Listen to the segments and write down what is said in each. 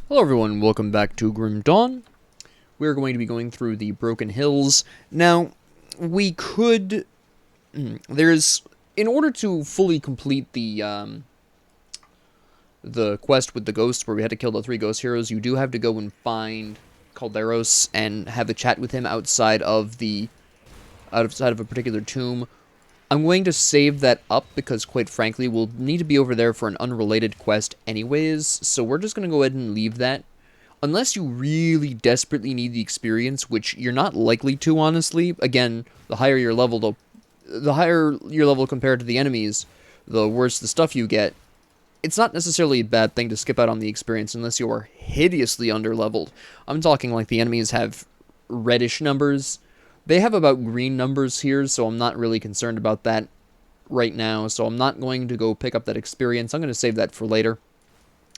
Hello everyone, welcome back to Grim Dawn. We're going to be going through the Broken Hills. Now, we could... there's... In order to fully complete the quest with the ghosts, where we had to kill the 3 ghost heroes, you do have to go and find Calderos and have a chat with him outside of a particular tomb. I'm going to save that up because, quite frankly, we'll need to be over there for an unrelated quest anyways, so we're just going to go ahead and leave that. Unless you really desperately need the experience, which you're not likely to, honestly. Again, the higher your level compared to the enemies, the worse the stuff you get. It's not necessarily a bad thing to skip out on the experience unless you are hideously underleveled. I'm talking like the enemies have reddish numbers. They have about green numbers here, so I'm not really concerned about that right now. So I'm not going to go pick up that experience. I'm going to save that for later,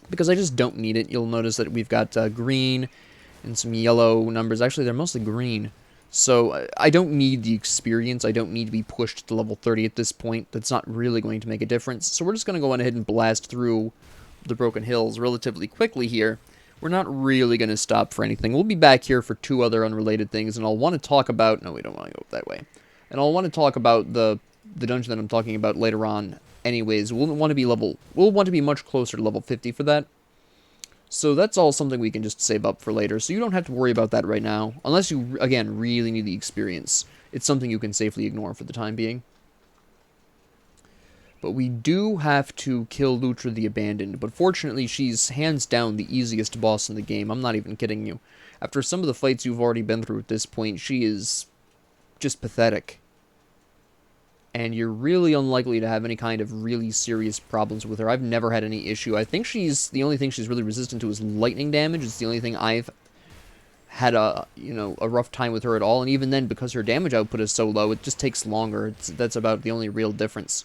because I just don't need it. You'll notice that we've got green and some yellow numbers. Actually, they're mostly green. So I don't need the experience. I don't need to be pushed to level 30 at this point. That's not really going to make a difference. So we're just going to go on ahead and blast through the Broken Hills relatively quickly here. We're not really going to stop for anything. We'll be back here for 2 other unrelated things, and I'll want to talk about... No, we don't want to go that way. And I'll want to talk about the dungeon that I'm talking about later on anyways. We'll want to be much closer to level 50 for that. So that's all something we can just save up for later. So you don't have to worry about that right now. Unless you, again, really need the experience. It's something you can safely ignore for the time being. But we do have to kill Lutra the Abandoned. But fortunately, she's hands down the easiest boss in the game. I'm not even kidding you. After some of the fights you've already been through at this point, she is just pathetic. And you're really unlikely to have any kind of really serious problems with her. I've never had any issue. I think the only thing she's really resistant to is lightning damage. It's the only thing I've had a rough time with her at all. And even then, because her damage output is so low, it just takes longer. That's about the only real difference.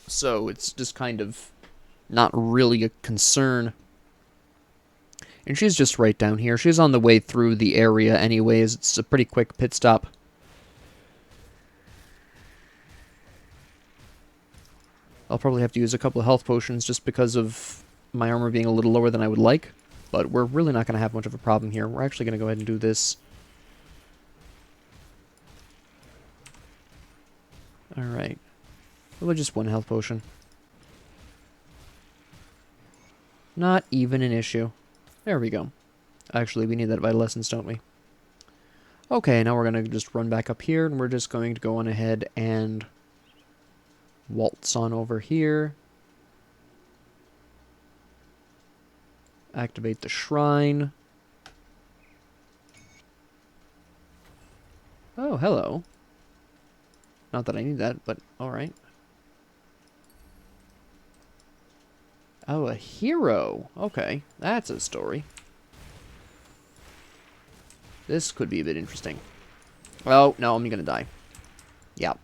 So it's just kind of not really a concern. And she's just right down here. She's on the way through the area anyways. It's a pretty quick pit stop. I'll probably have to use a couple of health potions just because of my armor being a little lower than I would like. But we're really not going to have much of a problem here. We're actually going to go ahead and do this. Alright. Well, just 1 health potion. Not even an issue. There we go. Actually, we need that Vital Essence, don't we? Okay, now we're going to just run back up here, and we're just going to go on ahead and waltz on over here. Activate the shrine. Oh, hello. Not that I need that, but alright. Oh, a hero. Okay, that's a story. This could be a bit interesting. Oh, no, I'm gonna die. Yeah.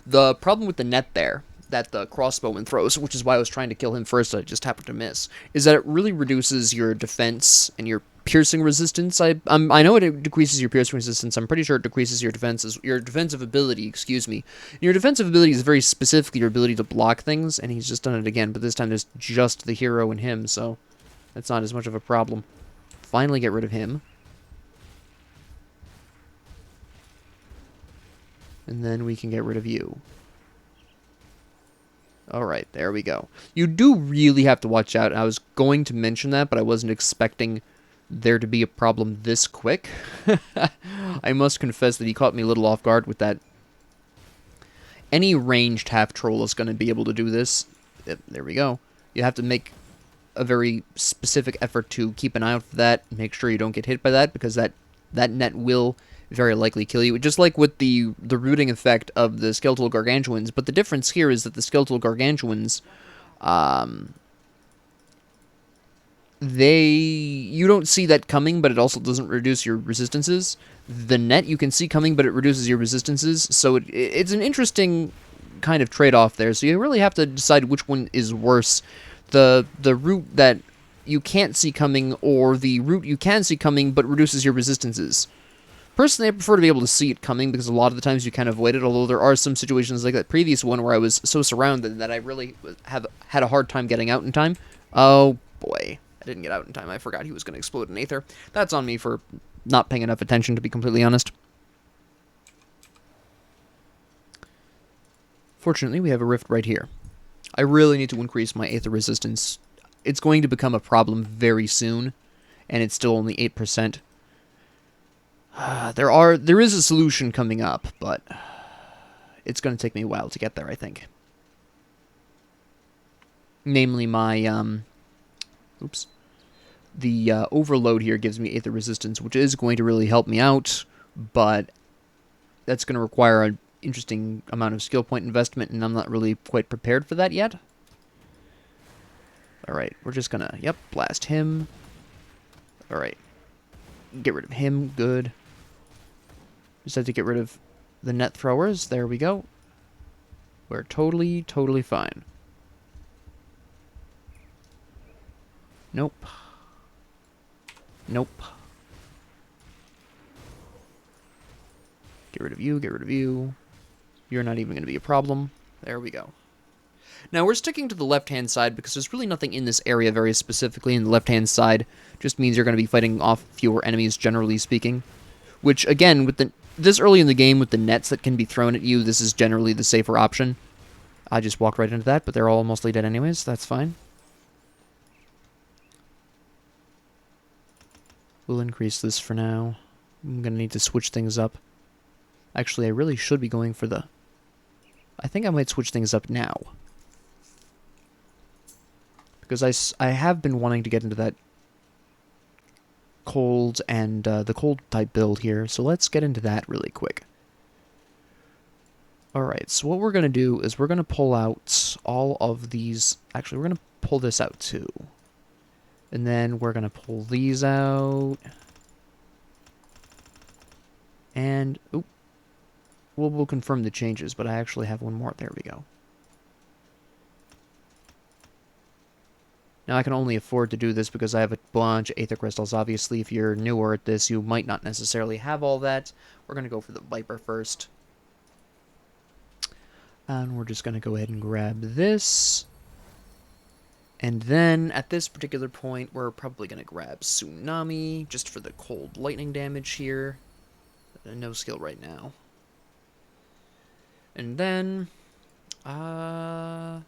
The problem with the net there, that the crossbowman throws, which is why I was trying to kill him first, I just happened to miss, is that it really reduces your defense and your piercing resistance. I know it decreases your piercing resistance. I'm pretty sure it decreases your defensive ability, excuse me. Your defensive ability is very specifically your ability to block things, and he's just done it again, but this time there's just the hero and him, so that's not as much of a problem. Finally get rid of him. And then we can get rid of you. Alright, there we go. You do really have to watch out. I was going to mention that, but I wasn't expecting there to be a problem this quick. I must confess that he caught me a little off guard with that. Any ranged half-troll is going to be able to do this. There we go. You have to make a very specific effort to keep an eye out for that. Make sure you don't get hit by that, because that net will very likely kill you, just like with the rooting effect of the skeletal gargantuans. But the difference here is that the skeletal gargantuans, you don't see that coming, but it also doesn't reduce your resistances. The net you can see coming, but it reduces your resistances, so it's an interesting kind of trade-off there. So you really have to decide which one is worse, the root that you can't see coming, or the root you can see coming but reduces your resistances. Personally, I prefer to be able to see it coming, because a lot of the times you can avoid it, although there are some situations like that previous one where I was so surrounded that I really have had a hard time getting out in time. Oh, boy. I didn't get out in time. I forgot he was going to explode in Aether. That's on me for not paying enough attention, to be completely honest. Fortunately, we have a rift right here. I really need to increase my Aether resistance. It's going to become a problem very soon, and it's still only 8%. There is a solution coming up, but it's going to take me a while to get there, I think. Namely, the overload here gives me Aether resistance, which is going to really help me out, but that's going to require an interesting amount of skill point investment, and I'm not really quite prepared for that yet. Alright, we're just gonna, blast him. Alright. Get rid of him, good. Just have to get rid of the net throwers, there we go. We're totally fine. Nope. Nope. Get rid of you, get rid of you. You're not even going to be a problem. There we go. Now, we're sticking to the left-hand side because there's really nothing in this area very specifically, and the left-hand side just means you're going to be fighting off fewer enemies, generally speaking. Which, again, with this early in the game, with the nets that can be thrown at you, this is generally the safer option. I just walked right into that, but they're all mostly dead anyways. That's fine. We'll increase this for now. I'm going to need to switch things up. Actually, I really should be going for the... I think I might switch things up now. Because I have been wanting to get into that cold and the cold type build here, so let's get into that really quick. Alright, so what we're going to do is we're going to pull out all of these... Actually, we're going to pull this out too. And then we're going to pull these out. And... Oop. We'll confirm the changes, but I actually have one more. There we go. Now, I can only afford to do this because I have a bunch of Aether Crystals. Obviously, if you're newer at this, you might not necessarily have all that. We're going to go for the Viper first. And we're just going to go ahead and grab this. And then, at this particular point, we're probably going to grab Tsunami, just for the cold lightning damage here. No skill right now. And then, I'm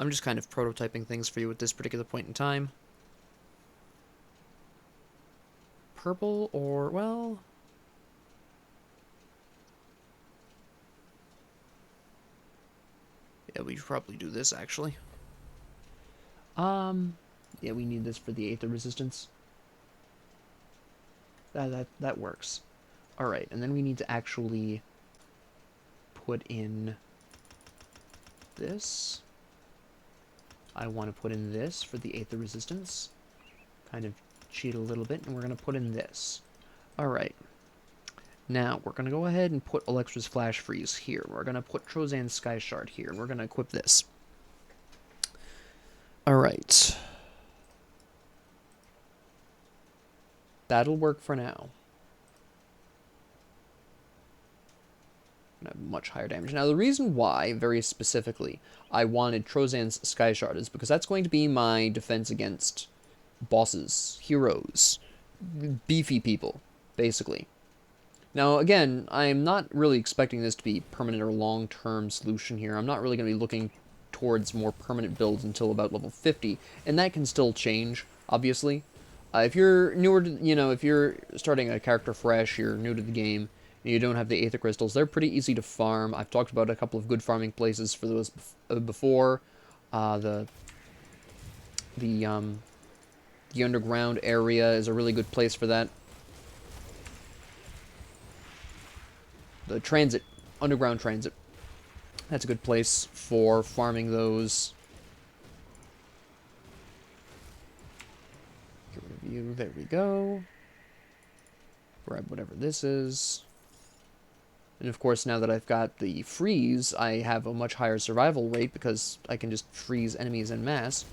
just kind of prototyping things for you at this particular point in time. Purple or, well... Yeah, we should probably do this, actually. Yeah, we need this for the Aether resistance. That works. Alright, and then we need to actually... put in this. I want to put in this for the Aether resistance. Kind of cheat a little bit, and we're going to put in this. Alright. Now, we're going to go ahead and put Alexstra's Flash Freeze here. We're going to put Trozan's Sky Shard here, and we're going to equip this. Alright. That'll work for now. Much higher damage. Now, the reason why, very specifically, I wanted Trozan's Sky Shard is because that's going to be my defense against bosses, heroes, beefy people, basically. Now, again, I'm not really expecting this to be permanent or long-term solution here. I'm not really going to be looking towards more permanent builds until about level 50, and that can still change, obviously. If you're newer to, if you're starting a character fresh, you're new to the game, and you don't have the Aether Crystals, they're pretty easy to farm. I've talked about a couple of good farming places for those before. The underground area is a really good place for that. The transit, underground transit, that's a good place for farming those. Get rid of you, there we go. Grab whatever this is. And of course, now that I've got the freeze, I have a much higher survival rate because I can just freeze enemies en masse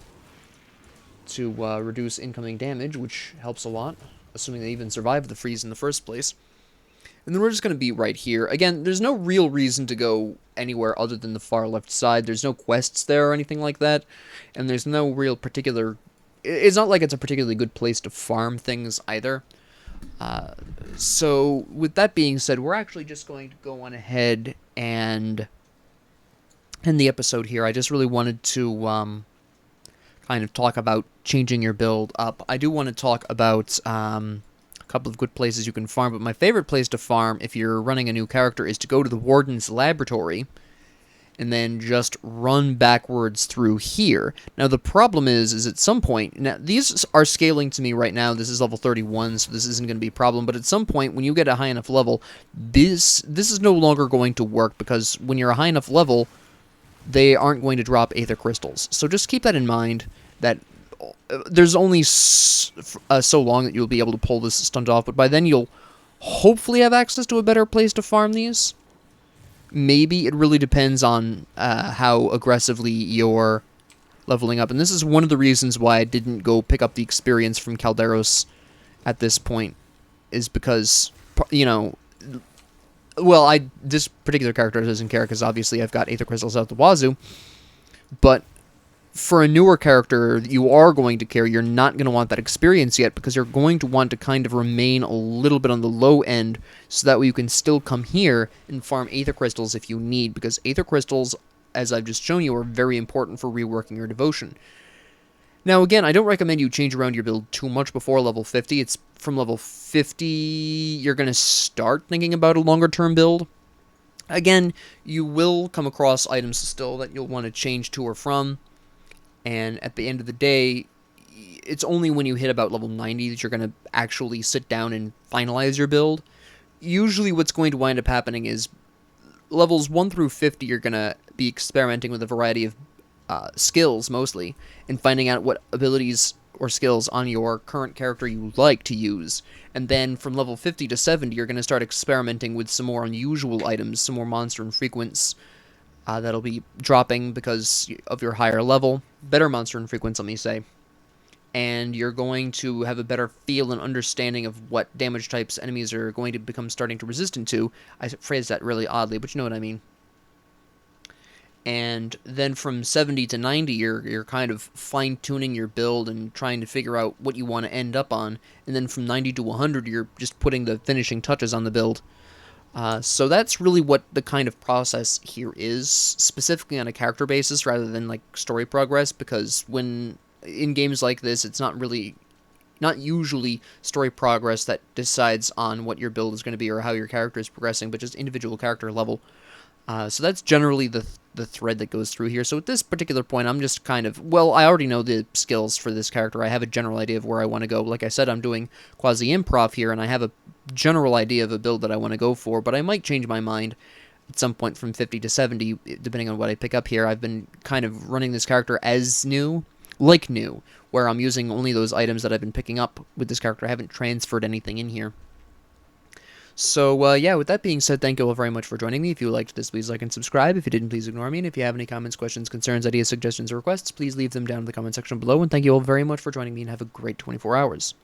to reduce incoming damage, which helps a lot, assuming they even survive the freeze in the first place. And then we're just going to be right here. Again, there's no real reason to go anywhere other than the far left side. There's no quests there or anything like that. And there's no real particular... It's not like it's a particularly good place to farm things either. So, with that being said, we're actually just going to go on ahead and end the episode here. I just really wanted to kind of talk about changing your build up. I do want to talk about a couple of good places you can farm, but my favorite place to farm if you're running a new character is to go to the Warden's Laboratory and then just run backwards through here. Now, the problem is at some point... Now, these are scaling to me right now. This is level 31, so this isn't going to be a problem. But at some point, when you get a high enough level, this is no longer going to work, because when you're a high enough level, they aren't going to drop Aether Crystals. So just keep that in mind, that there's only so long that you'll be able to pull this stunt off, but by then you'll hopefully have access to a better place to farm these. Maybe. It really depends on how aggressively you're leveling up. And this is one of the reasons why I didn't go pick up the experience from Calderos at this point, is because, you know, well, this particular character doesn't care, because obviously I've got Aether Crystals out the wazoo, but for a newer character, you are going to care. You're not going to want that experience yet, because you're going to want to kind of remain a little bit on the low end, so that way you can still come here and farm Aether Crystals if you need, because Aether Crystals, as I've just shown you, are very important for reworking your devotion. Now, again, I don't recommend you change around your build too much before level 50. It's from level 50 you're going to start thinking about a longer-term build. Again, you will come across items still that you'll want to change to or from. And at the end of the day, it's only when you hit about level 90 that you're going to actually sit down and finalize your build. Usually what's going to wind up happening is levels 1 through 50, you're going to be experimenting with a variety of skills, mostly, and finding out what abilities or skills on your current character you like to use. And then from level 50 to 70, you're going to start experimenting with some more unusual items, some more monster infrequents, that'll be dropping because of your higher level. Better monster infrequents, let me say. And you're going to have a better feel and understanding of what damage types enemies are going to become starting to resistant to. I phrased that really oddly, but you know what I mean. And then from 70 to 90, you're kind of fine-tuning your build and trying to figure out what you want to end up on. And then from 90 to 100, you're just putting the finishing touches on the build. So that's really what the kind of process here is, specifically on a character basis rather than like story progress, because when in games like this, it's not usually story progress that decides on what your build is going to be or how your character is progressing, but just individual character level. So that's generally the thread that goes through here. So at this particular point, I'm just kind of, well, I already know the skills for this character. I have a general idea of where I want to go. Like I said, I'm doing quasi-improv here, and I have a general idea of a build that I want to go for, but I might change my mind at some point from 50 to 70, depending on what I pick up here. I've been kind of running this character as new, where I'm using only those items that I've been picking up with this character. I haven't transferred anything in here. So, yeah, with that being said, thank you all very much for joining me. If you liked this, please like and subscribe. If you didn't, please ignore me. And if you have any comments, questions, concerns, ideas, suggestions, or requests, please leave them down in the comment section below. And thank you all very much for joining me, and have a great 24 hours.